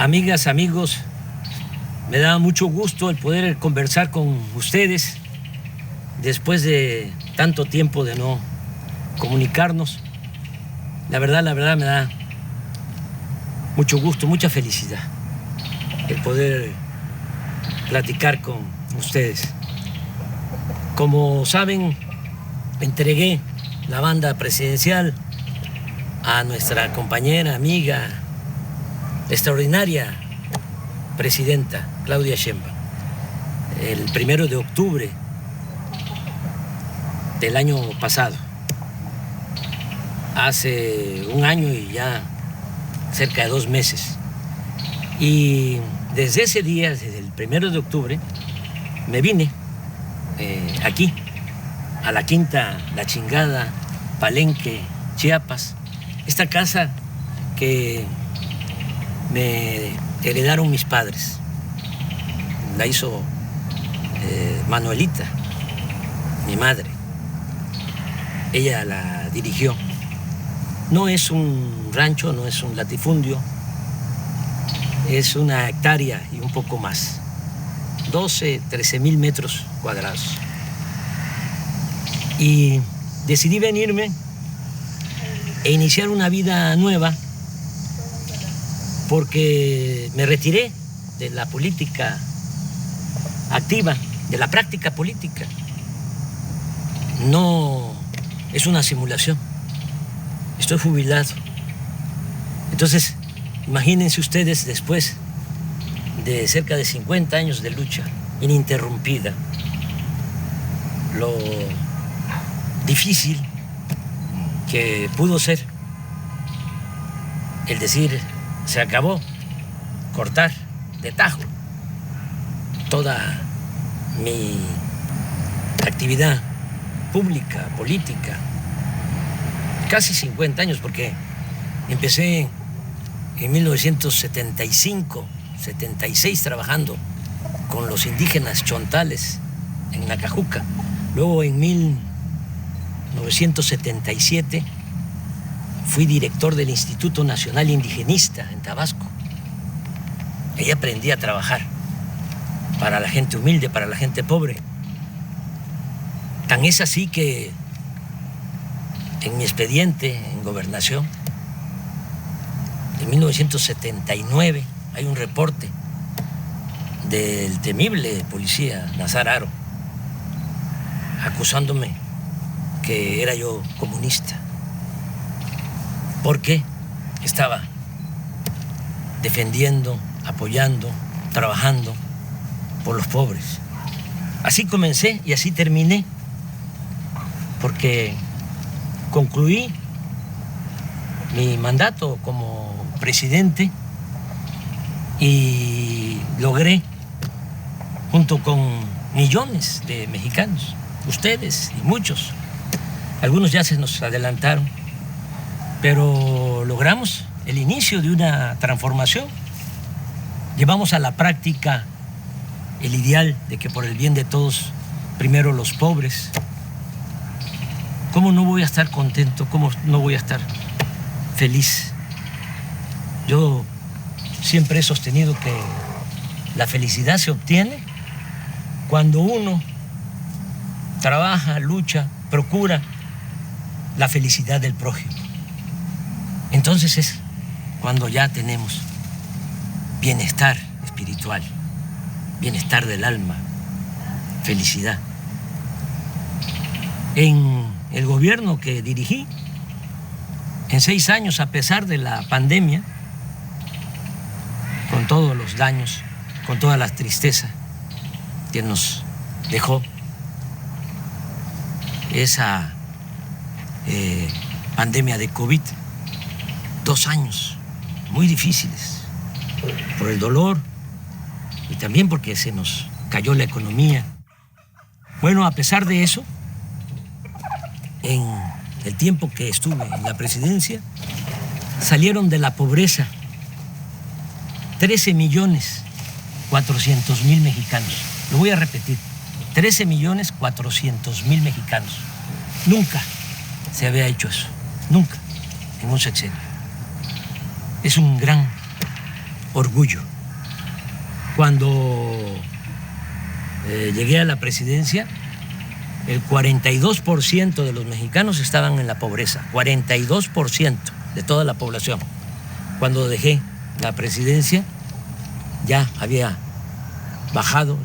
amigas, amigos, me da mucho gusto el poder conversar con ustedes después de tanto tiempo de no comunicarnos. La verdad me da mucho gusto, mucha felicidad el poder platicar con ustedes. Como saben, entregué la banda presidencial a nuestra compañera, amiga, extraordinaria presidenta Claudia Sheinbaum el 1 de octubre del año pasado. Hace un año y ya cerca de 2 meses. Y desde ese día, desde el 1 de octubre, me vine aquí, a la Quinta La Chingada, Palenque, Chiapas. Esta casa que me heredaron mis padres. La hizo Manuelita, mi madre. Ella la dirigió. No es un rancho, no es un latifundio, es 1 hectárea y un poco más. 13,000 metros cuadrados. Y decidí venirme e iniciar una vida nueva porque me retiré de la política activa, de la práctica política. No es una simulación. Estoy jubilado. Entonces, imagínense ustedes, después de cerca de 50 años de lucha ininterrumpida, lo difícil que pudo ser el decir, se acabó, cortar de tajo toda mi actividad pública, política. Casi 50 años, porque empecé en 1975, 76 trabajando con los indígenas chontales en Nacajuca. Luego en 1977 fui director del Instituto Nacional Indigenista en Tabasco. Ahí aprendí a trabajar para la gente humilde, para la gente pobre. Tan es así que en mi expediente en Gobernación, en 1979, hay un reporte del temible policía Nazar Haro acusándome que era yo comunista, porque estaba defendiendo, apoyando, trabajando por los pobres. Así comencé y así terminé, porque concluí mi mandato como presidente y logré, junto con millones de mexicanos, ustedes y muchos, algunos ya se nos adelantaron, pero logramos el inicio de una transformación. Llevamos a la práctica el ideal de que por el bien de todos, primero los pobres. ¿Cómo no voy a estar contento? ¿Cómo no voy a estar feliz? Yo siempre he sostenido que la felicidad se obtiene cuando uno trabaja, lucha, procura la felicidad del prójimo. Entonces es cuando ya tenemos bienestar espiritual, bienestar del alma, felicidad. En el gobierno que dirigí, en 6 años, a pesar de la pandemia, con todos los daños, con toda la tristeza que nos dejó esa pandemia de COVID, 2 años muy difíciles por el dolor y también porque se nos cayó la economía. Bueno, a pesar de eso, en el tiempo que estuve en la presidencia, salieron de la pobreza 13,400,000 mexicanos. Lo voy a repetir, 13,400,000 mexicanos. Nunca se había hecho eso, nunca, en un sexenio. Es un gran orgullo. Cuando llegué a la presidencia, el 42% de los mexicanos estaban en la pobreza, 42% de toda la población. Cuando dejé la presidencia, ya había bajado,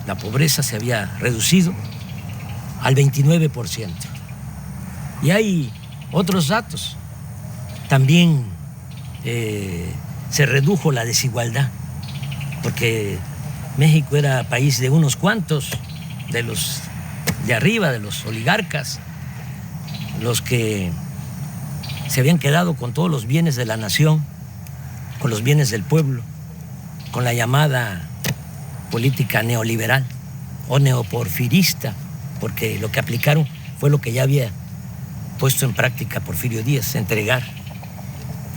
la pobreza se había reducido al 29%. Y hay otros datos. También se redujo la desigualdad, porque México era país de unos cuantos, de los de arriba, de los oligarcas, los que se habían quedado con todos los bienes de la nación, con los bienes del pueblo, con la llamada política neoliberal o neoporfirista, porque lo que aplicaron fue lo que ya había puesto en práctica Porfirio Díaz: entregar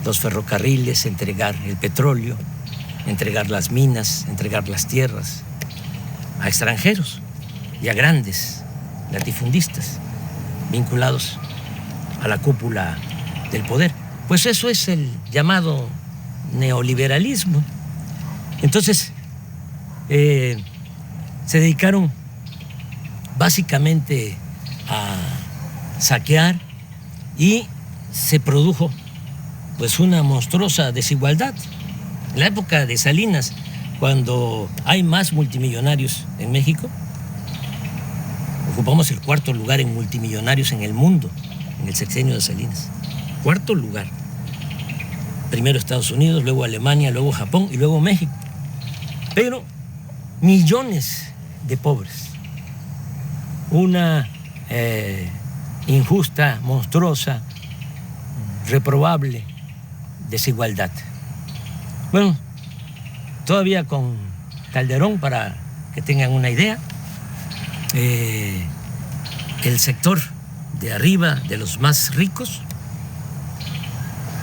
los ferrocarriles, entregar el petróleo, entregar las minas, entregar las tierras a extranjeros y a grandes latifundistas vinculados a la cúpula del poder. Pues eso es el llamado neoliberalismo. Entonces, se dedicaron básicamente a saquear y se produjo pues una monstruosa desigualdad. En la época de Salinas, cuando hay más multimillonarios en México, ocupamos el 4º lugar en multimillonarios en el mundo, en el sexenio de Salinas. 4º lugar. Primero Estados Unidos, luego Alemania, luego Japón y luego México. Pero millones de pobres. Una injusta, monstruosa, reprobable desigualdad. Bueno, todavía con Calderón, para que tengan una idea, el sector de arriba, de los más ricos,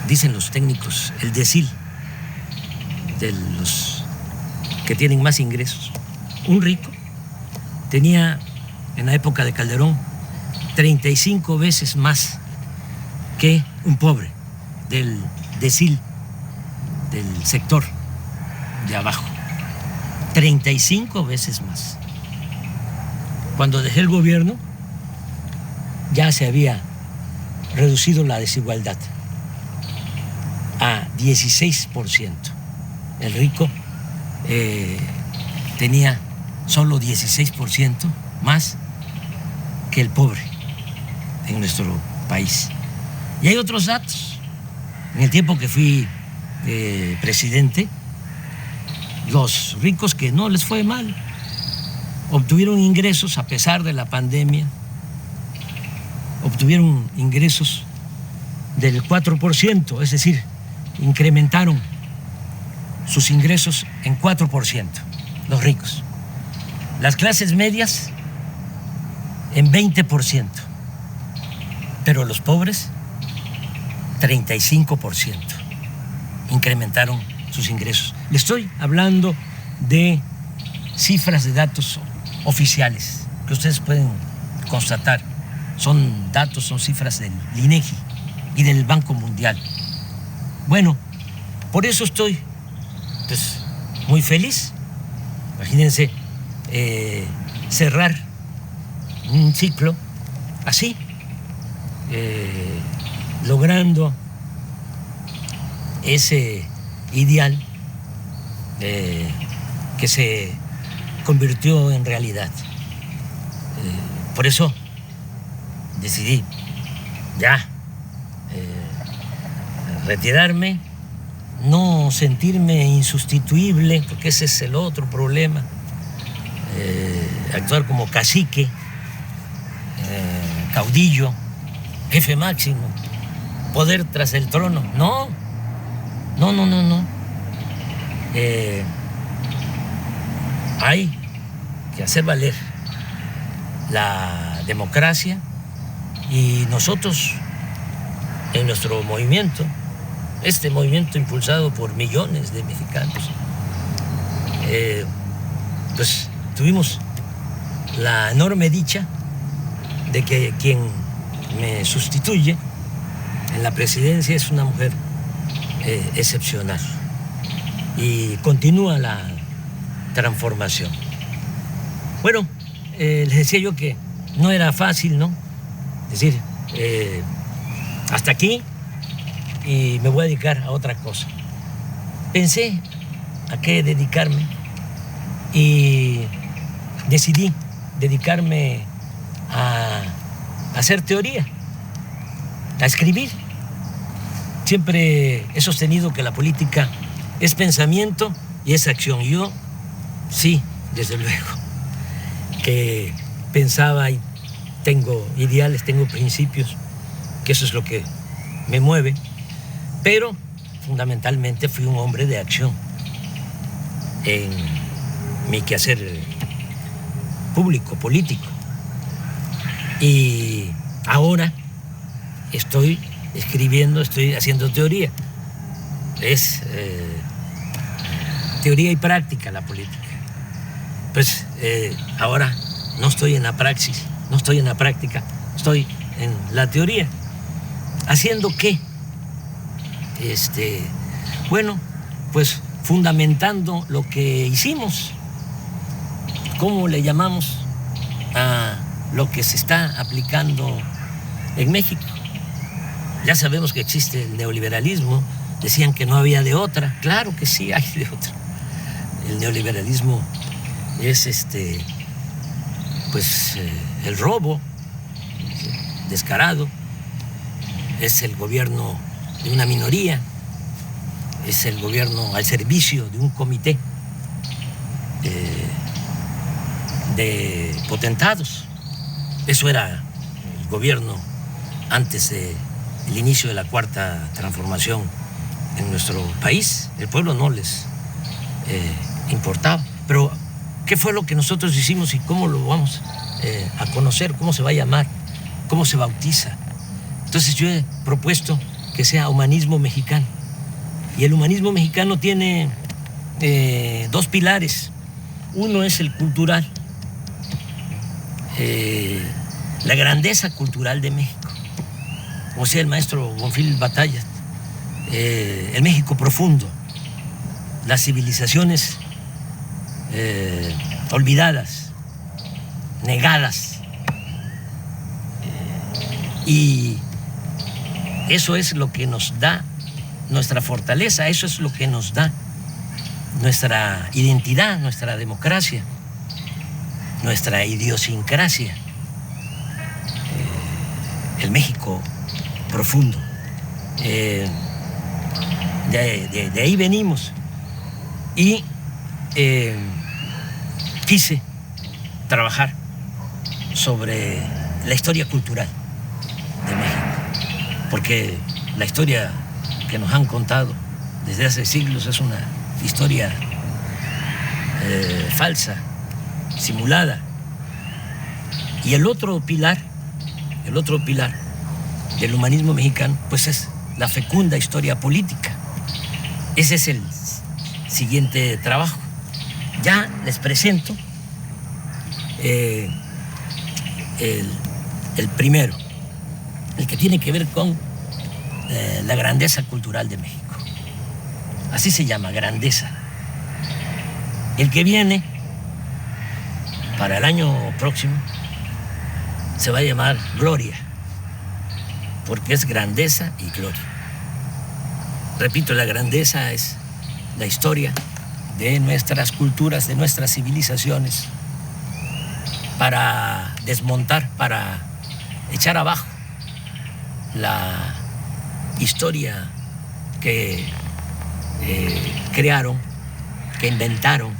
dicen los técnicos, el decil de los que tienen más ingresos. Un rico tenía en la época de Calderón 35 veces más que un pobre del decil, del sector de abajo. 35 veces más. Cuando dejé el gobierno, ya se había reducido la desigualdad a 16%. El rico tenía solo 16% más que el pobre en nuestro país. Y hay otros datos. En el tiempo que fui presidente, los ricos que no les fue mal obtuvieron ingresos a pesar de la pandemia, obtuvieron ingresos del 4%, es decir, incrementaron sus ingresos en 4%, los ricos. Las clases medias en 20%, pero los pobres 35% incrementaron sus ingresos. Le estoy hablando de cifras de datos oficiales que ustedes pueden constatar. Son datos, son cifras del INEGI y del Banco Mundial. Bueno, por eso estoy pues muy feliz. Imagínense cerrar un ciclo así, logrando ese ideal que se convirtió en realidad. Por eso decidí ya retirarme, no sentirme insustituible, porque ese es el otro problema, actuar como cacique, caudillo, jefe máximo, poder tras el trono. No. Hay que hacer valer la democracia, y nosotros en nuestro movimiento, este movimiento impulsado por millones de mexicanos, pues tuvimos la enorme dicha de que quien me sustituye en la presidencia es una mujer excepcional, y continúa la transformación. Bueno, les decía yo que no era fácil, ¿no? Es decir, hasta aquí y me voy a dedicar a otra cosa. Pensé a qué dedicarme y decidí dedicarme a hacer teoría, a escribir. Siempre he sostenido que la política es pensamiento y es acción. Yo sí, desde luego, que pensaba y tengo ideales, tengo principios, que eso es lo que me mueve, pero fundamentalmente fui un hombre de acción en mi quehacer público, político. Y ahora estoy escribiendo, estoy haciendo teoría. Es teoría y práctica la política. Pues ahora no estoy en la praxis, no estoy en la práctica, estoy en la teoría. ¿Haciendo qué? Bueno, pues fundamentando lo que hicimos. ¿Cómo le llamamos a lo que se está aplicando en México? Ya sabemos que existe el neoliberalismo, decían que no había de otra, claro que sí hay de otra. El neoliberalismo es el robo descarado, es el gobierno de una minoría, es el gobierno al servicio de un comité de potentados. Eso era el gobierno antes del inicio de la cuarta transformación en nuestro país. El pueblo no les importaba. Pero, ¿qué fue lo que nosotros hicimos y cómo lo vamos a conocer? ¿Cómo se va a llamar? ¿Cómo se bautiza? Entonces yo he propuesto que sea humanismo mexicano. Y el humanismo mexicano tiene dos pilares. Uno es el cultural, la grandeza cultural de México. Como decía el maestro Bonfil Batalla, el México profundo, las civilizaciones olvidadas, negadas. Y eso es lo que nos da nuestra fortaleza, eso es lo que nos da nuestra identidad, nuestra democracia, nuestra idiosincrasia. El México profundo. De ahí venimos. Y quise trabajar sobre la historia cultural de México, porque la historia que nos han contado desde hace siglos es una historia falsa, simulada. Y el otro pilar del humanismo mexicano, pues es la fecunda historia política. Ese es el siguiente trabajo. Ya les presento el primero, el que tiene que ver con la grandeza cultural de México. Así se llama, grandeza. El que viene para el año próximo se va a llamar gloria, porque es grandeza y gloria. Repito, la grandeza es la historia de nuestras culturas, de nuestras civilizaciones, para desmontar, para echar abajo la historia que crearon, que inventaron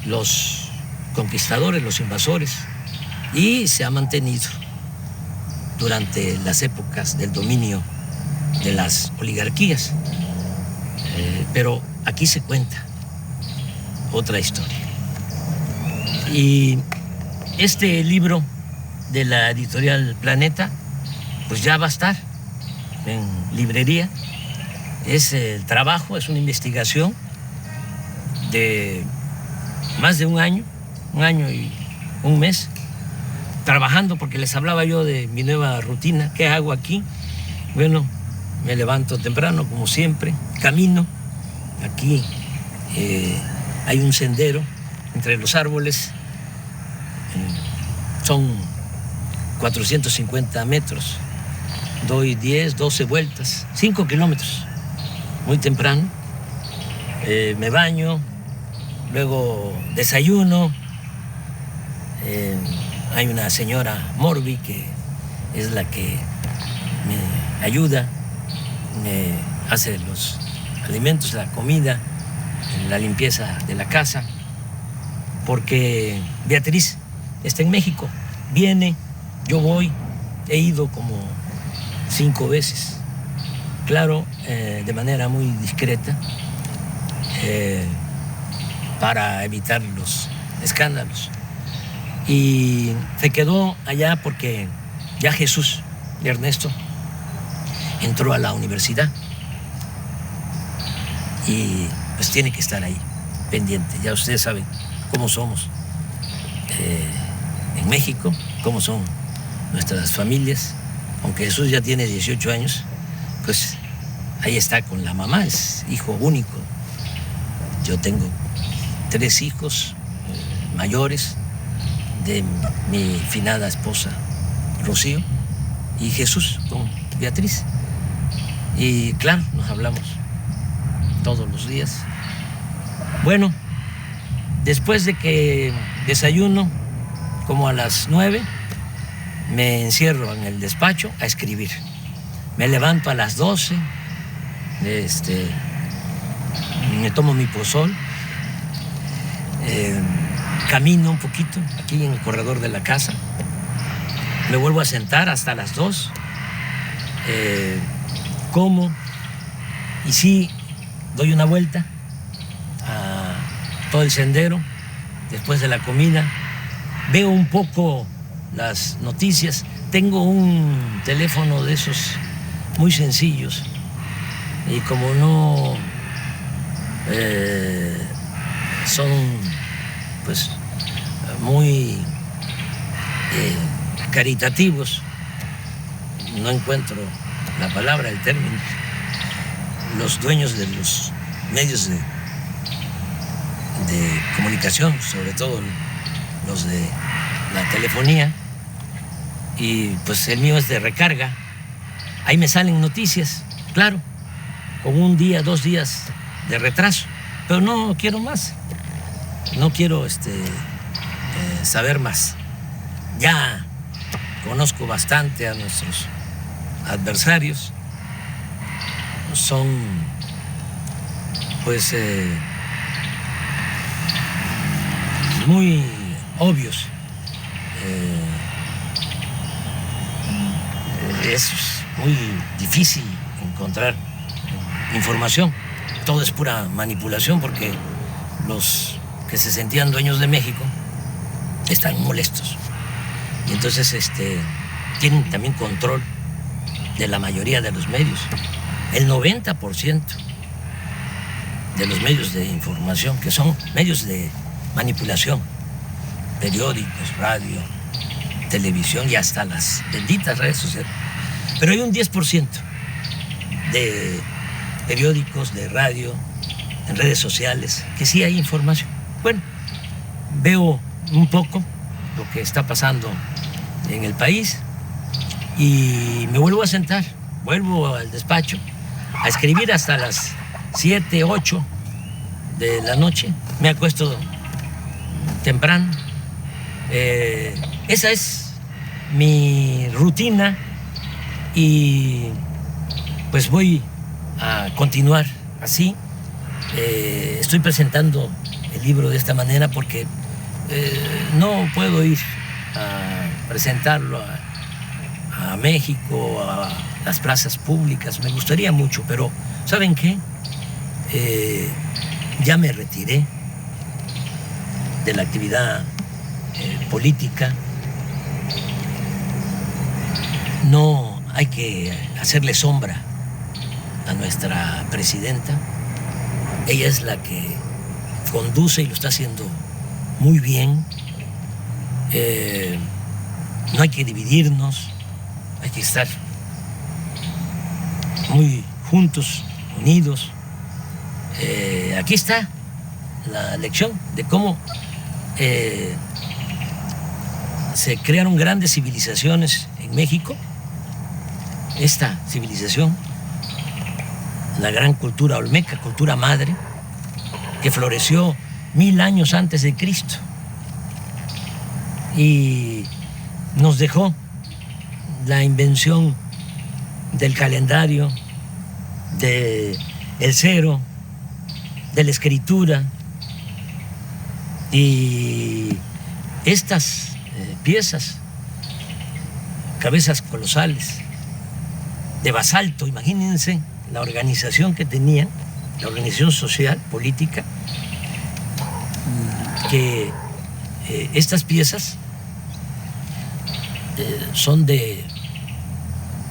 los conquistadores, los invasores, y se ha mantenido durante las épocas del dominio de las oligarquías. Pero aquí se cuenta otra historia. Y este libro de la editorial Planeta, pues ya va a estar en librería. Es el trabajo, es una investigación de más de un año y un mes, trabajando, porque les hablaba yo de mi nueva rutina. ¿Qué hago aquí? Bueno, me levanto temprano, como siempre, camino aquí hay un sendero entre los árboles, son 450 metros, doy 10, 12 vueltas, 5 kilómetros, muy temprano, me baño, luego desayuno, hay una señora Morbi que es la que me ayuda, me hace los alimentos, la comida, la limpieza de la casa, porque Beatriz está en México, viene, yo voy, he ido como 5 veces, claro, de manera muy discreta, para evitar los escándalos. Y se quedó allá porque ya Jesús y Ernesto entró a la universidad y pues tiene que estar ahí, pendiente. Ya ustedes saben cómo somos en México, cómo son nuestras familias. Aunque Jesús ya tiene 18 años, pues ahí está con la mamá, es hijo único. Yo tengo 3 hijos mayores de mi finada esposa Rocío y Jesús con Beatriz. Y claro, nos hablamos todos los días. Bueno, después de que desayuno, como a las 9, me encierro en el despacho a escribir. Me levanto a las 12, me tomo mi pozol, camino un poquito aquí en el corredor de la casa, me vuelvo a sentar hasta las 2, como y sí doy una vuelta a todo el sendero después de la comida, veo un poco las noticias. Tengo un teléfono de esos muy sencillos y como no son pues muy caritativos, no encuentro la palabra, el término, los dueños de los medios de comunicación, sobre todo los de la telefonía, y pues el mío es de recarga, ahí me salen noticias, claro, con 1 día, 2 días de retraso, pero no quiero más, no quiero saber más. Ya conozco bastante a nuestros adversarios, son pues muy obvios. Es muy difícil encontrar información. Todo es pura manipulación porque los que se sentían dueños de México están molestos. Y entonces tienen también control de la mayoría de los medios. El 90% de los medios de información, que son medios de manipulación, periódicos, radio, televisión y hasta las benditas redes sociales. Pero hay un 10% de periódicos, de radio, en redes sociales, que sí hay información. Bueno, veo un poco lo que está pasando en el país y me vuelvo a sentar, vuelvo al despacho a escribir hasta las 7, 8 de la noche. Me acuesto temprano. Esa es mi rutina y pues voy a continuar así. Estoy presentando el libro de esta manera porque no puedo ir a presentarlo a México, a las plazas públicas. Me gustaría mucho, pero ¿saben qué? Ya me retiré de la actividad política. No hay que hacerle sombra a nuestra presidenta. Ella es la que conduce y lo está haciendo muy bien. No hay que dividirnos, hay que estar muy juntos, unidos. aquí está la lección de cómo se crearon grandes civilizaciones en México. Esta civilización, la gran cultura olmeca, cultura madre, que floreció 1000 años antes de Cristo y nos dejó la invención del calendario, del cero, de la escritura, y estas piezas, cabezas colosales de basalto, imagínense la organización que tenían, la organización social, política, que estas piezas son de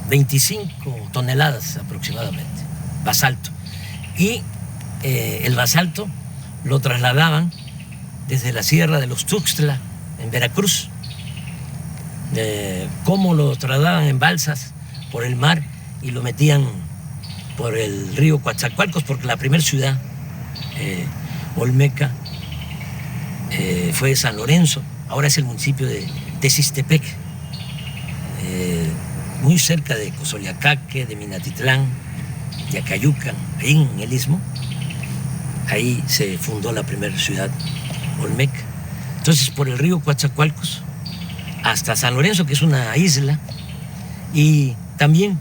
25 toneladas aproximadamente, basalto. Y el basalto lo trasladaban desde la Sierra de los Tuxtla, en Veracruz, cómo lo trasladaban en balsas por el mar y lo metían por el río Coatzacoalcos, porque la primera ciudad olmeca fue San Lorenzo, ahora es el municipio de Texistepec, muy cerca de Cozoleacaque, de Minatitlán, de Acayucan, ahí en el Istmo. Ahí se fundó la primera ciudad olmeca. Entonces, por el río Coatzacoalcos hasta San Lorenzo, que es una isla, y también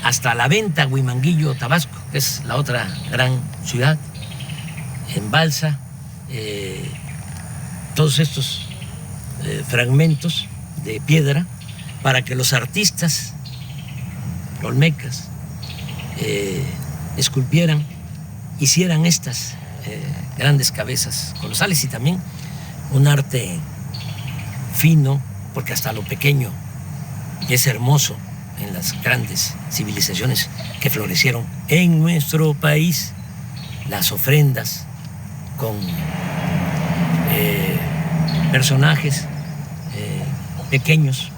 hasta La Venta, Huimanguillo, Tabasco, que es la otra gran ciudad, en balsa, todos estos fragmentos de piedra para que los artistas olmecas esculpieran, hicieran estas grandes cabezas colosales, y también un arte fino, porque hasta lo pequeño es hermoso en las grandes civilizaciones que florecieron en nuestro país. Las ofrendas con personajes pequeños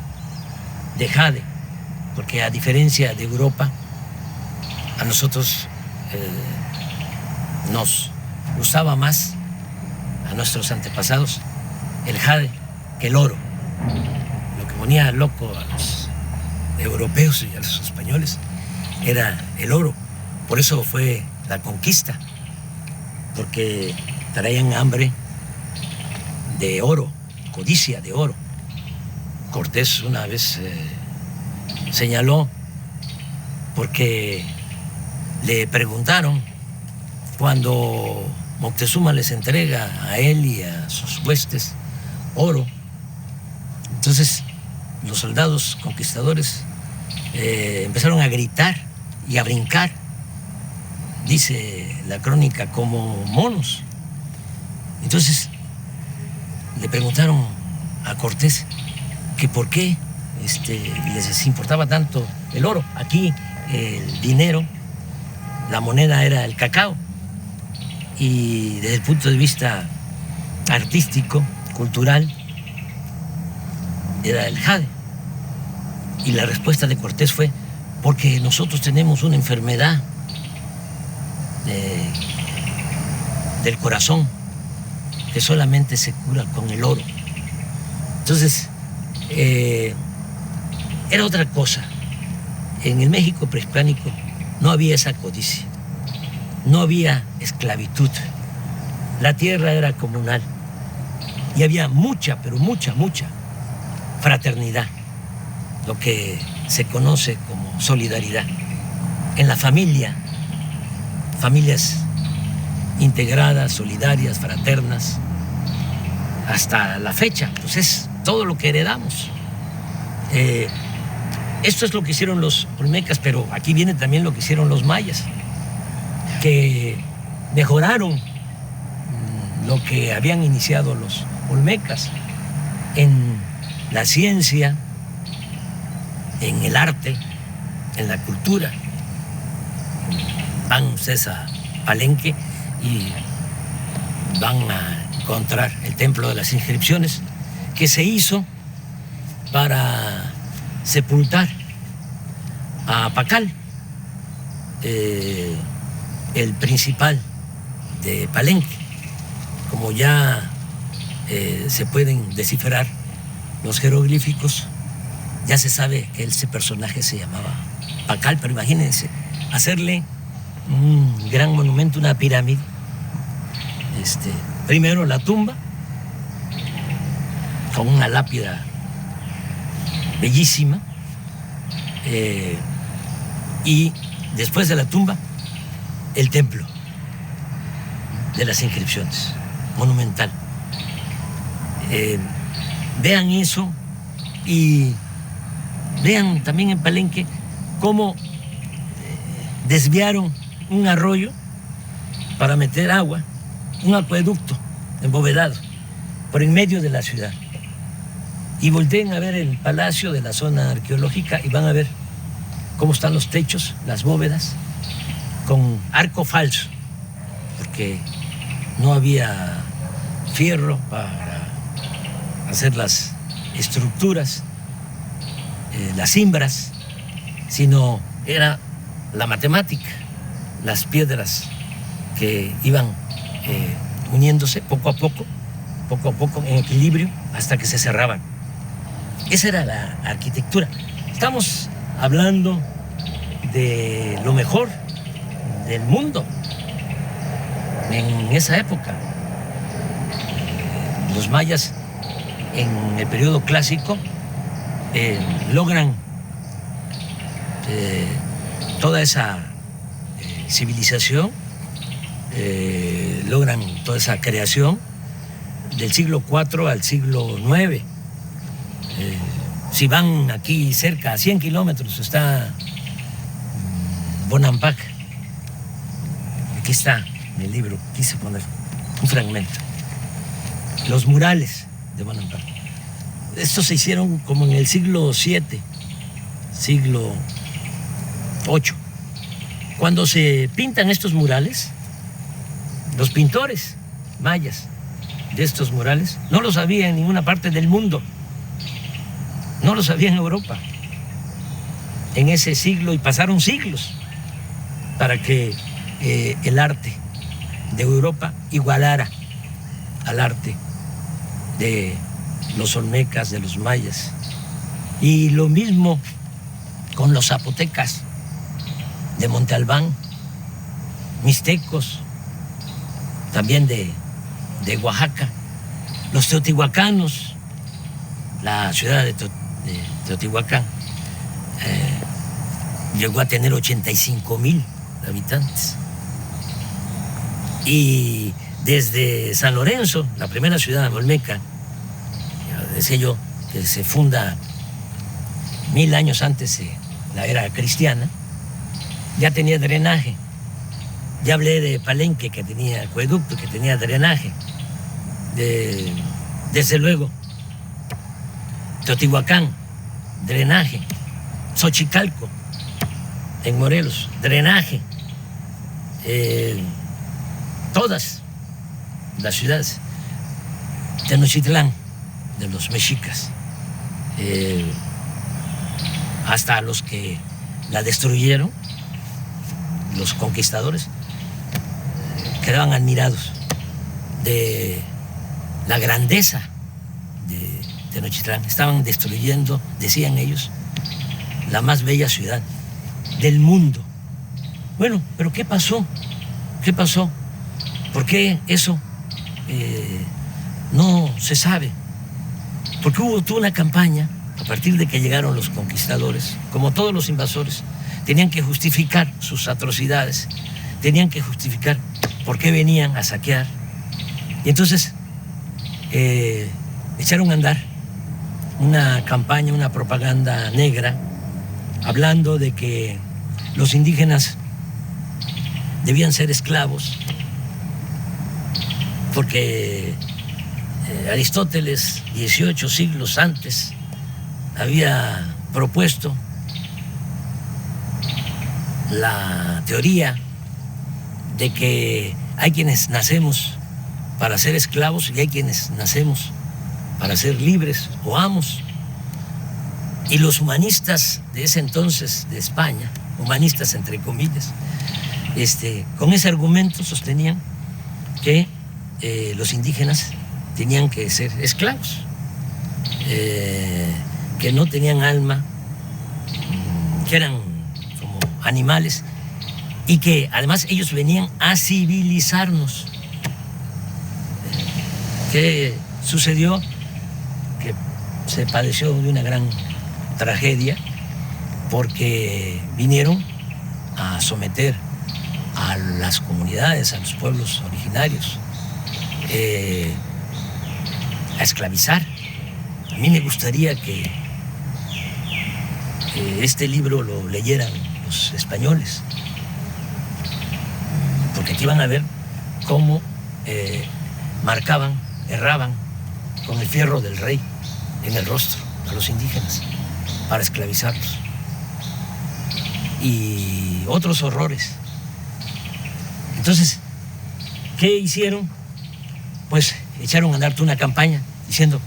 de jade, porque a diferencia de Europa, a nosotros nos gustaba más, a nuestros antepasados, el jade que el oro. Lo que ponía loco a los europeos y a los españoles era el oro. Por eso fue la conquista, porque traían hambre de oro, codicia de oro. Cortés una vez señaló, porque le preguntaron cuando Moctezuma les entrega a él y a sus huestes oro. Entonces los soldados conquistadores empezaron a gritar y a brincar, dice la crónica, como monos. Entonces le preguntaron a Cortés que por qué les importaba tanto el oro. Aquí el dinero, la moneda era el cacao, y desde el punto de vista artístico, cultural, era el jade. Y la respuesta de Cortés fue: porque nosotros tenemos una enfermedad del corazón que solamente se cura con el oro. Entonces, era otra cosa. En el México prehispánico no había esa codicia, no había esclavitud, la tierra era comunal y había mucha, pero mucha fraternidad, lo que se conoce como solidaridad. En la familia, familias integradas, solidarias, fraternas, hasta la fecha, pues es todo lo que heredamos. Esto es lo que hicieron los olmecas, pero aquí viene también lo que hicieron los mayas, que mejoraron lo que habían iniciado los olmecas en la ciencia, en el arte, en la cultura. Van ustedes a Palenque y van a encontrar el Templo de las Inscripciones, que se hizo para sepultar a Pacal, el principal de Palenque. Como ya se pueden descifrar los jeroglíficos, ya se sabe que ese personaje se llamaba Pacal, pero imagínense, hacerle un gran monumento, una pirámide. Primero la tumba, con una lápida bellísima, y después de la tumba, el templo de las inscripciones, monumental. Vean eso y vean también en Palenque cómo desviaron un arroyo para meter agua, un acueducto embovedado por en medio de la ciudad. Y volteen a ver el palacio de la zona arqueológica y van a ver cómo están los techos, las bóvedas, con arco falso, porque no había fierro para hacer las estructuras, las cimbras, sino era la matemática, las piedras que iban uniéndose poco a poco en equilibrio hasta que se cerraban. Esa era la arquitectura. Estamos hablando de lo mejor del mundo en esa época. Los mayas en el periodo clásico logran toda esa civilización, logran toda esa creación del siglo IV al siglo IX. Si van aquí cerca, a 100 kilómetros, está Bonampak. Aquí está en el libro, quise poner un fragmento. Los murales de Bonampak. Estos se hicieron como en el siglo VII, siglo VIII. Cuando se pintan estos murales, los pintores mayas de estos murales no los había en ninguna parte del mundo. No los había en Europa en ese siglo, y pasaron siglos para que el arte de Europa igualara al arte de los olmecas, de los mayas. Y lo mismo con los zapotecas de Monte Albán, mixtecos, también de Oaxaca, los teotihuacanos, la ciudad de Teotihuacán llegó a tener 85,000 habitantes. Y desde San Lorenzo, la primera ciudad olmeca, decía yo, que se funda 1000 años antes de la era cristiana, ya tenía drenaje. Ya hablé de Palenque, que tenía acueducto, que tenía drenaje. Desde luego, Teotihuacán, drenaje. Xochicalco, en Morelos, drenaje. Todas las ciudades. Tenochtitlán, de los mexicas, hasta los que la destruyeron, los conquistadores, quedaban admirados de la grandeza de Tenochtitlán. Estaban destruyendo, decían ellos, la más bella ciudad del mundo. Bueno, pero ¿qué pasó? ¿Qué pasó? ¿Por qué eso no se sabe? Porque hubo toda una campaña a partir de que llegaron los conquistadores. Como todos los invasores, tenían que justificar sus atrocidades, tenían que justificar por qué venían a saquear. Y entonces echaron a andar una campaña, una propaganda negra, hablando de que los indígenas debían ser esclavos, porque Aristóteles, 18 siglos antes, había propuesto la teoría de que hay quienes nacemos para ser esclavos y hay quienes nacemos para ser libres o amos. Y los humanistas de ese entonces de España, humanistas entre comillas, con ese argumento sostenían que los indígenas tenían que ser esclavos, que no tenían alma, que eran como animales y que además ellos venían a civilizarnos. ¿Qué sucedió? Que se padeció de una gran tragedia porque vinieron a someter a las comunidades, a los pueblos originarios, a esclavizar. A mí me gustaría que este libro lo leyeran los españoles, porque aquí van a ver cómo marcaban, erraban con el fierro del rey en el rostro a los indígenas para esclavizarlos. Y otros horrores. Entonces, ¿qué hicieron? Pues echaron a andar una campaña diciendo,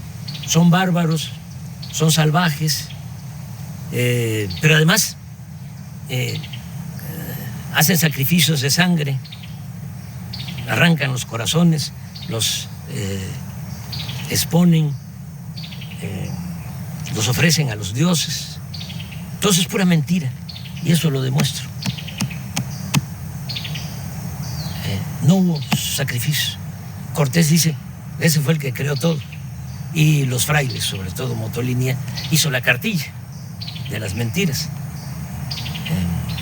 son bárbaros, son salvajes, pero además hacen sacrificios de sangre, arrancan los corazones, los exponen, los ofrecen a los dioses. Entonces es pura mentira, y eso lo demuestro. No hubo sacrificio. Cortés dice, ese fue el que creó todo. Y los frailes, sobre todo Motolinia, hizo la cartilla de las mentiras.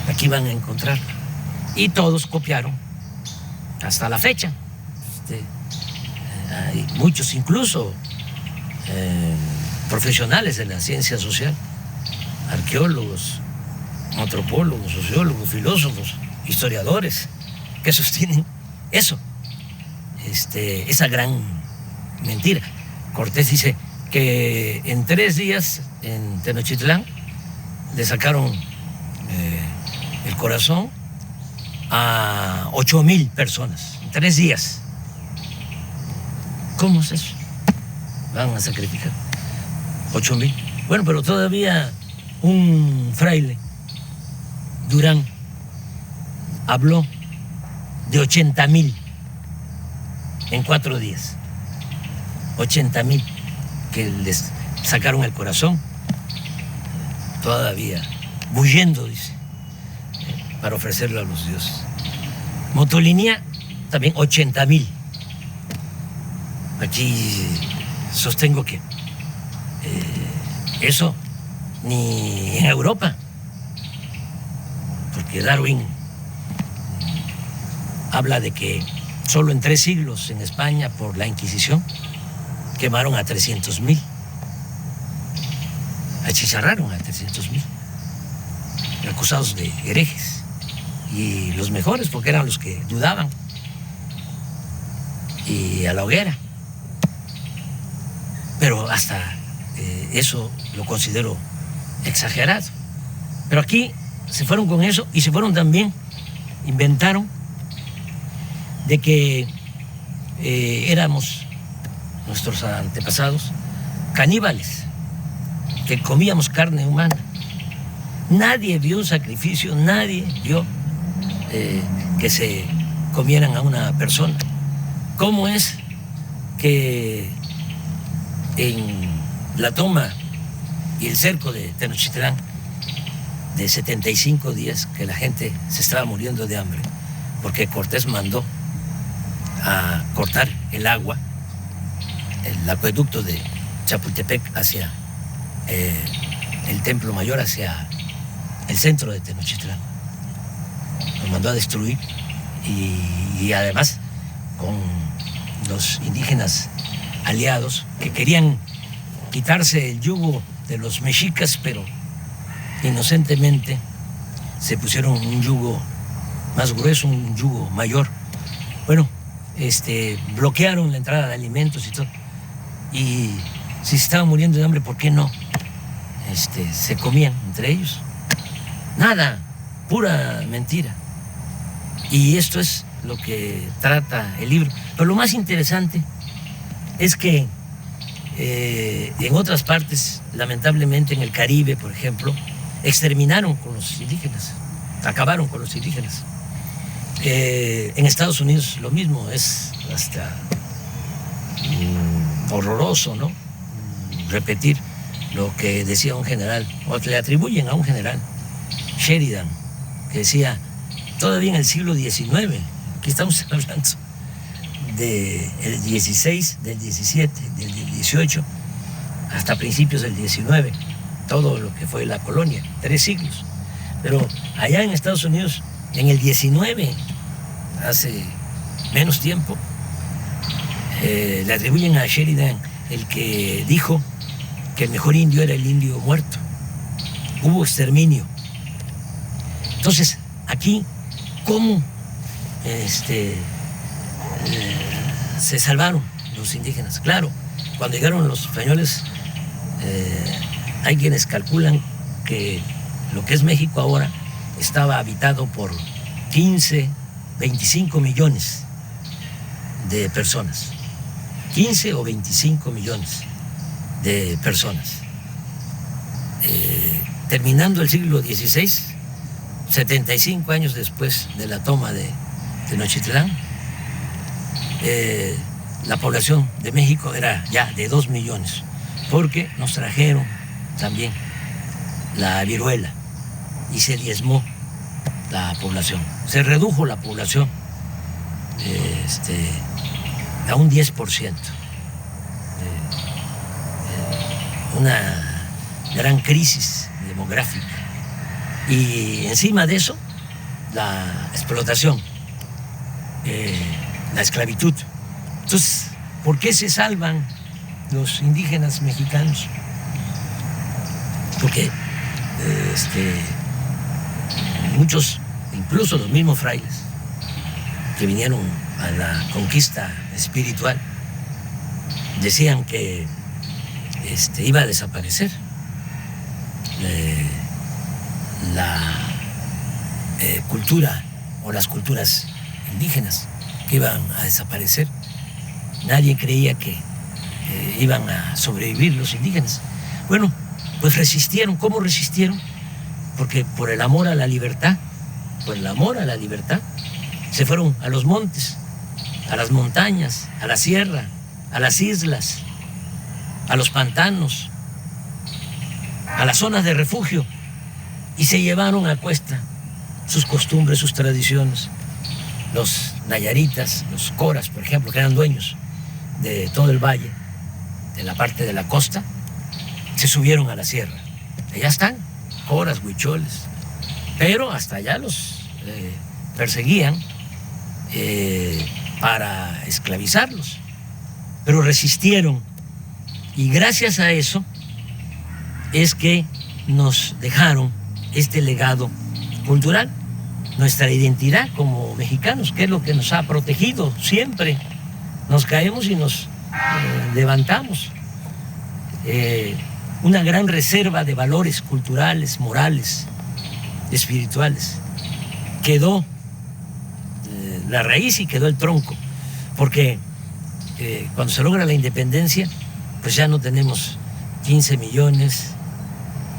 Aquí van a encontrar. Y todos copiaron hasta la fecha. Hay muchos, incluso profesionales de la ciencia social, arqueólogos, antropólogos, sociólogos, filósofos, historiadores, que sostienen eso, esa gran mentira. Cortés dice que en 3 días en Tenochtitlán le sacaron el corazón a 8,000 personas, en 3 días. ¿Cómo es eso? Van a sacrificar 8,000. Bueno, pero todavía un fraile, Durán, habló de 80,000 en 4 días. 80,000 que les sacaron el corazón, todavía bullendo, dice, para ofrecerlo a los dioses. Motolinia, también 80,000. Aquí sostengo que eso ni en Europa, porque Darwin habla de que solo en 3 siglos en España, por la Inquisición, quemaron a 300,000. Achicharraron a 300,000, acusados de herejes. Y los mejores, porque eran los que dudaban. Y a la hoguera. Pero hasta eso lo considero exagerado. Pero aquí se fueron con eso y se fueron también, inventaron de que éramos, nuestros antepasados, caníbales, que comíamos carne humana. Nadie vio un sacrificio, nadie vio que se comieran a una persona. ¿Cómo es que en la toma y el cerco de Tenochtitlán, de 75 días, que la gente se estaba muriendo de hambre, porque Cortés mandó a cortar el agua, el acueducto de Chapultepec hacia el Templo Mayor, hacia el centro de Tenochtitlán? Lo mandó a destruir y además con los indígenas aliados que querían quitarse el yugo de los mexicas, pero inocentemente se pusieron un yugo más grueso, un yugo mayor. Bueno, bloquearon la entrada de alimentos y todo. Y si se estaban muriendo de hambre, ¿por qué no se comían entre ellos? Nada, pura mentira. Y esto es lo que trata el libro. Pero lo más interesante es que en otras partes, lamentablemente en el Caribe, por ejemplo, exterminaron con los indígenas, acabaron con los indígenas. En Estados Unidos lo mismo, es hasta horroroso, ¿no? Repetir lo que decía un general, o le atribuyen a un general, Sheridan, que decía, todavía en el siglo XIX, aquí estamos hablando del 16, del 17, del 18, hasta principios del 19, todo lo que fue la colonia, 3 siglos. Pero allá en Estados Unidos, en el 19, hace menos tiempo, le atribuyen a Sheridan el que dijo que el mejor indio era el indio muerto. Hubo exterminio. Entonces, aquí, ¿cómo se salvaron los indígenas? Claro, cuando llegaron los españoles, hay quienes calculan que lo que es México ahora estaba habitado por 15, 25 millones de personas. 15 o 25 millones de personas. Terminando el siglo XVI, 75 años después de la toma de Tenochtitlán, la población de México era ya de 2 millones, porque nos trajeron también la viruela y se diezmó la población. Se redujo la población a un 10%. Una gran crisis demográfica. Y encima de eso, la explotación, la esclavitud. Entonces, ¿por qué se salvan los indígenas mexicanos? Porque muchos, incluso los mismos frailes, que vinieron a la conquista espiritual, decían que iba a desaparecer la cultura o las culturas indígenas, que iban a desaparecer. Nadie creía que iban a sobrevivir los indígenas. Bueno, pues resistieron. ¿Cómo resistieron? Porque por el amor a la libertad, se fueron a los montes, a las montañas, a la sierra, a las islas, a los pantanos, a las zonas de refugio, y se llevaron a cuesta sus costumbres, sus tradiciones. Los nayaritas, los coras, por ejemplo, que eran dueños de todo el valle, de la parte de la costa, se subieron a la sierra. Allá están, coras, huicholes, pero hasta allá los perseguían para esclavizarlos, pero resistieron, y gracias a eso es que nos dejaron este legado cultural, nuestra identidad como mexicanos, que es lo que nos ha protegido siempre. Nos caemos y nos levantamos. Una gran reserva de valores culturales, morales, espirituales. Quedó la raíz y quedó el tronco, porque cuando se logra la independencia, pues ya no tenemos 15 millones,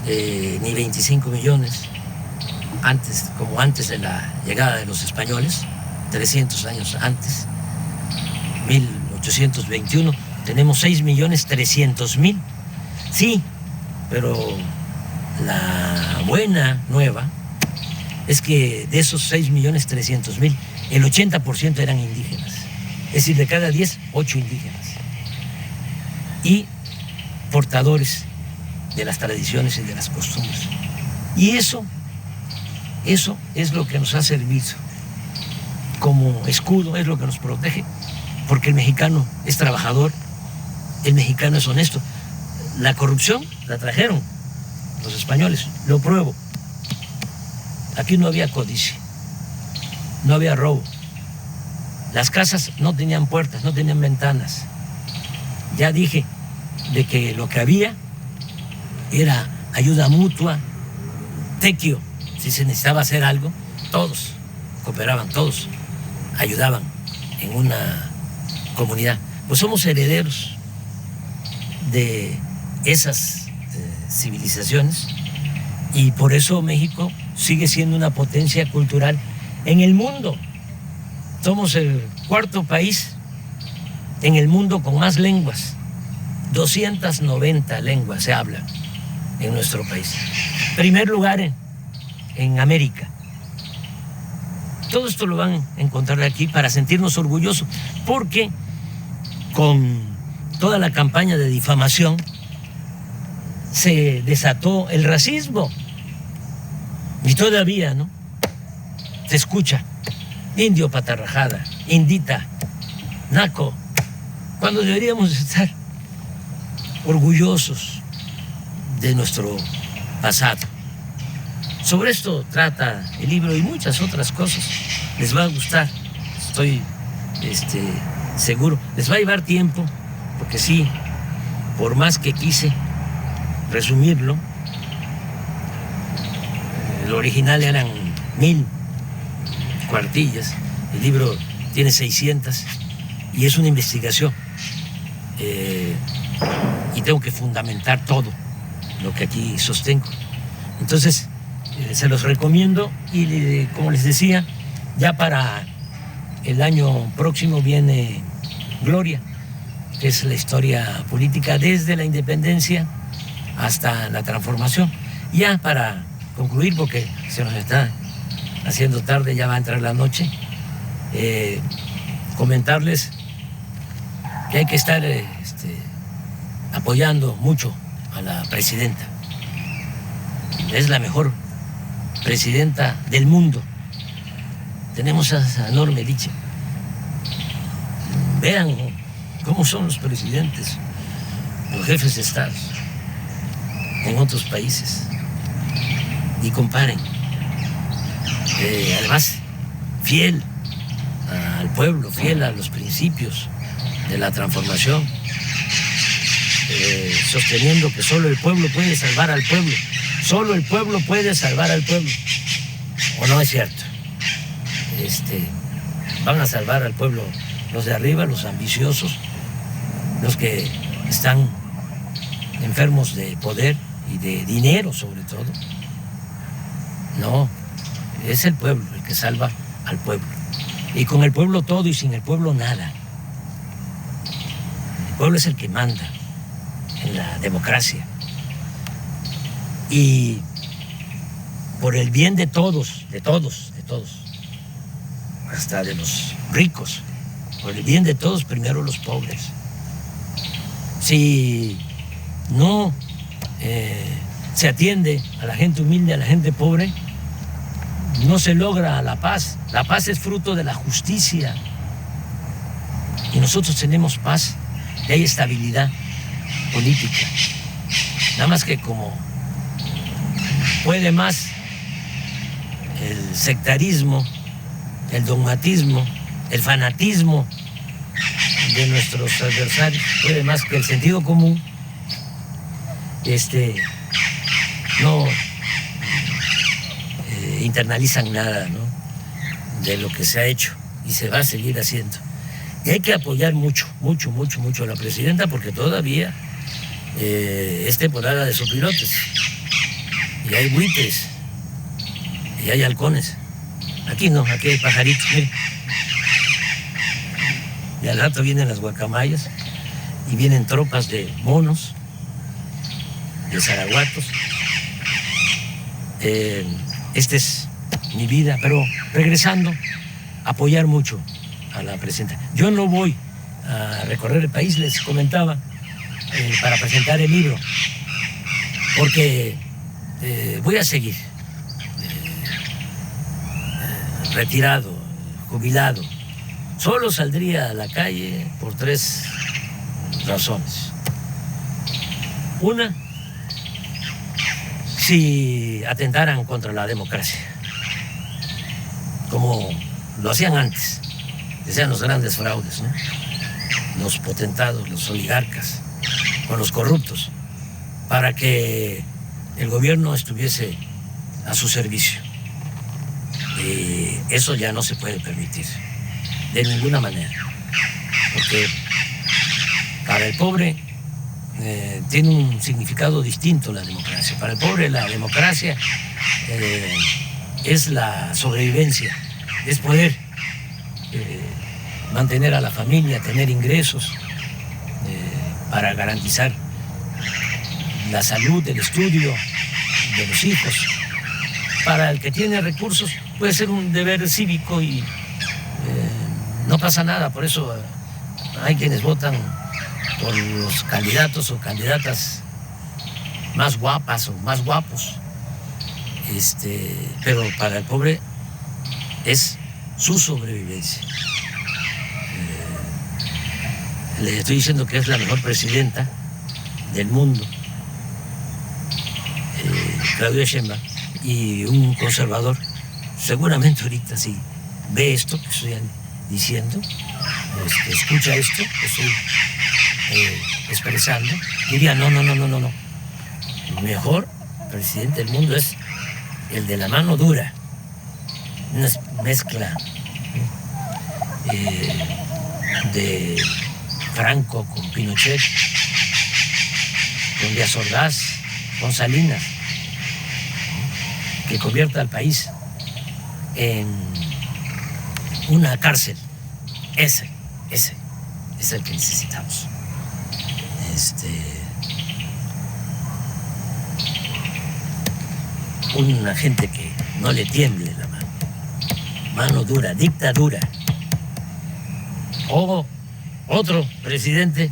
ni 25 millones, como antes de la llegada de los españoles, 300 años antes, 1821, tenemos 6.300.000. Sí, pero la buena nueva es que de esos 6.300.000, el 80% eran indígenas. Es decir, de cada 10, 8 indígenas. Y portadores de las tradiciones y de las costumbres. Y eso es lo que nos ha servido como escudo, es lo que nos protege, porque el mexicano es trabajador, el mexicano es honesto. La corrupción la trajeron los españoles, lo pruebo. Aquí no había codicia, no había robo. Las casas no tenían puertas, no tenían ventanas. Ya dije de que lo que había era ayuda mutua, tequio. Si se necesitaba hacer algo, todos cooperaban, todos ayudaban en una comunidad. Pues somos herederos de esas civilizaciones, y por eso México sigue siendo una potencia cultural en el mundo. Somos el cuarto país en el mundo con más lenguas. 290 lenguas se hablan en nuestro país. Primer lugar en América. Todo esto lo van a encontrar aquí para sentirnos orgullosos, porque con toda la campaña de difamación se desató el racismo. Y todavía, ¿no?, se escucha indio patarrajada, indita, naco, cuando deberíamos estar orgullosos de nuestro pasado. Sobre esto trata el libro y muchas otras cosas. Les va a gustar, estoy seguro. Les va a llevar tiempo, porque sí, por más que quise resumirlo, el original eran 1000 cuartillas, el libro tiene 600 y es una investigación. Y tengo que fundamentar todo lo que aquí sostengo. Entonces, se los recomiendo y, como les decía, ya para el año próximo viene Gloria, que es la historia política desde la independencia hasta la transformación. Ya para concluir, porque se nos está haciendo tarde, ya va a entrar la noche, comentarles que hay que estar apoyando mucho a la presidenta. Es la mejor presidenta del mundo. Tenemos esa enorme dicha. Vean cómo son los presidentes, los jefes de Estado en otros países y comparen. Además, fiel al pueblo, fiel a los principios de la transformación, sosteniendo que solo el pueblo puede salvar al pueblo. Solo el pueblo puede salvar al pueblo. ¿O no es cierto? Van a salvar al pueblo los de arriba, los ambiciosos, los que están enfermos de poder y de dinero sobre todo. No, es el pueblo el que salva al pueblo. Y con el pueblo todo y sin el pueblo nada. El pueblo es el que manda en la democracia. Y por el bien de todos, hasta de los ricos, por el bien de todos, primero los pobres. Si no se atiende a la gente humilde, a la gente pobre, no se logra la paz. La paz es fruto de la justicia. Y nosotros tenemos paz y hay estabilidad política. Nada más que como puede más el sectarismo, el dogmatismo, el fanatismo de nuestros adversarios, puede más que el sentido común, no internalizan nada, ¿no?, de lo que se ha hecho y se va a seguir haciendo. Y hay que apoyar mucho a la presidenta, porque todavía es temporada de sopilotes. Y hay buitres, y hay halcones. Aquí no, aquí hay pajaritos, miren. Y al rato vienen las guacamayas, y vienen tropas de monos, de zaraguatos. Esta es mi vida, pero regresando, apoyar mucho a la presidenta. Yo no voy a recorrer el país, les comentaba, para presentar el libro, porque voy a seguir retirado, jubilado. Solo saldría a la calle por 3 razones. Una, si atentaran contra la democracia, como lo hacían antes, decían los grandes fraudes, ¿no?, los potentados, los oligarcas, con los corruptos, para que el gobierno estuviese a su servicio. Y eso ya no se puede permitir, de ninguna manera, porque para el pobre tiene un significado distinto la democracia. Para el pobre la democracia es la sobrevivencia, es poder mantener a la familia, tener ingresos para garantizar la salud, el estudio de los hijos. Para el que tiene recursos puede ser un deber cívico y no pasa nada. Por eso hay quienes votan por los candidatos o candidatas más guapas o más guapos. Pero para el pobre es su sobrevivencia. Le estoy diciendo que es la mejor presidenta del mundo, Claudia Sheinbaum, y un conservador, seguramente ahorita sí ve esto que estoy diciendo, escucha esto que estoy expresando, diría no. Mejor presidente del mundo es el de la mano dura, una mezcla de Franco con Pinochet, con Díaz Ordaz, con Salinas, que convierta al país en una cárcel. Ese es el que necesitamos. Una gente que no le tiemble la mano dura, dictadura. O otro presidente,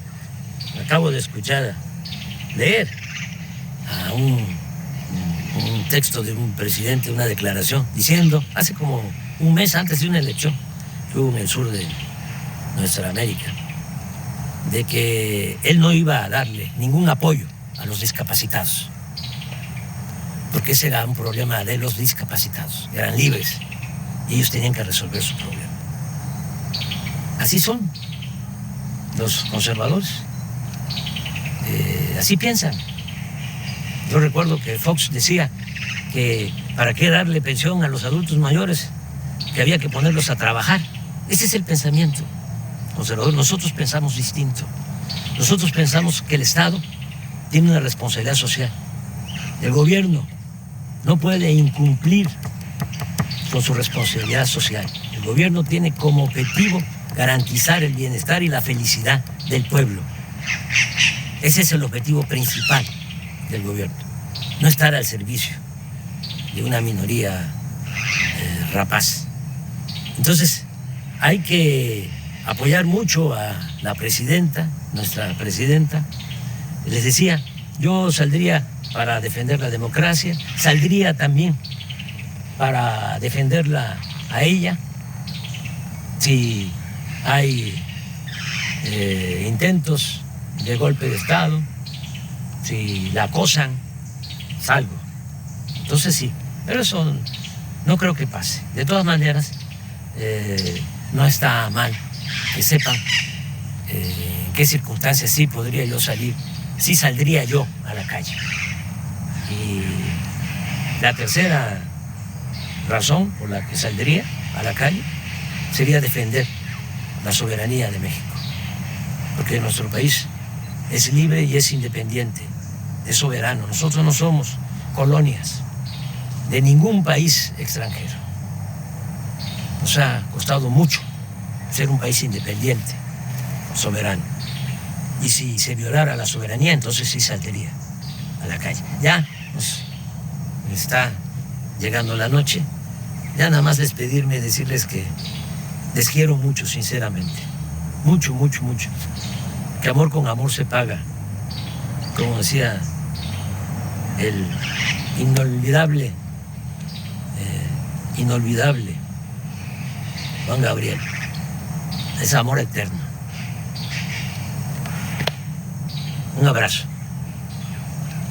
acabo de escuchar leer a un texto de un presidente, una declaración, diciendo, hace como un mes antes de una elección que hubo en el sur de nuestra América, de que él no iba a darle ningún apoyo a los discapacitados, porque ese era un problema de los discapacitados, eran libres y ellos tenían que resolver su problema. Así son los conservadores, así piensan. Yo recuerdo que Fox decía que para qué darle pensión a los adultos mayores, que había que ponerlos a trabajar. Ese es el pensamiento conservador. Nosotros pensamos distinto. Nosotros pensamos que el Estado tiene una responsabilidad social. El gobierno no puede incumplir con su responsabilidad social. El gobierno tiene como objetivo garantizar el bienestar y la felicidad del pueblo. Ese es el objetivo principal del gobierno. No estar al servicio de una minoría rapaz. Entonces, hay que apoyar mucho a la presidenta, nuestra presidenta. Les decía, yo saldría para defender la democracia, saldría también para defenderla a ella. Si hay intentos de golpe de Estado, si la acosan, salgo. Entonces sí, pero eso no creo que pase. De todas maneras, no está mal que sepan en qué circunstancias sí podría yo salir, sí saldría yo a la calle. Y la tercera razón por la que saldría a la calle sería defender la soberanía de México, porque nuestro país es libre y es independiente, es soberano. Nosotros no somos colonias de ningún país extranjero. Nos ha costado mucho ser un país independiente, soberano. Y si se violara la soberanía, entonces sí saldría a la calle. Ya nos está llegando la noche. Ya nada más despedirme, decirles que les quiero mucho, sinceramente. Mucho, mucho, mucho. Que amor con amor se paga. Como decía el inolvidable Juan Gabriel. Es amor eterno. Un abrazo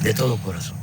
de todo corazón.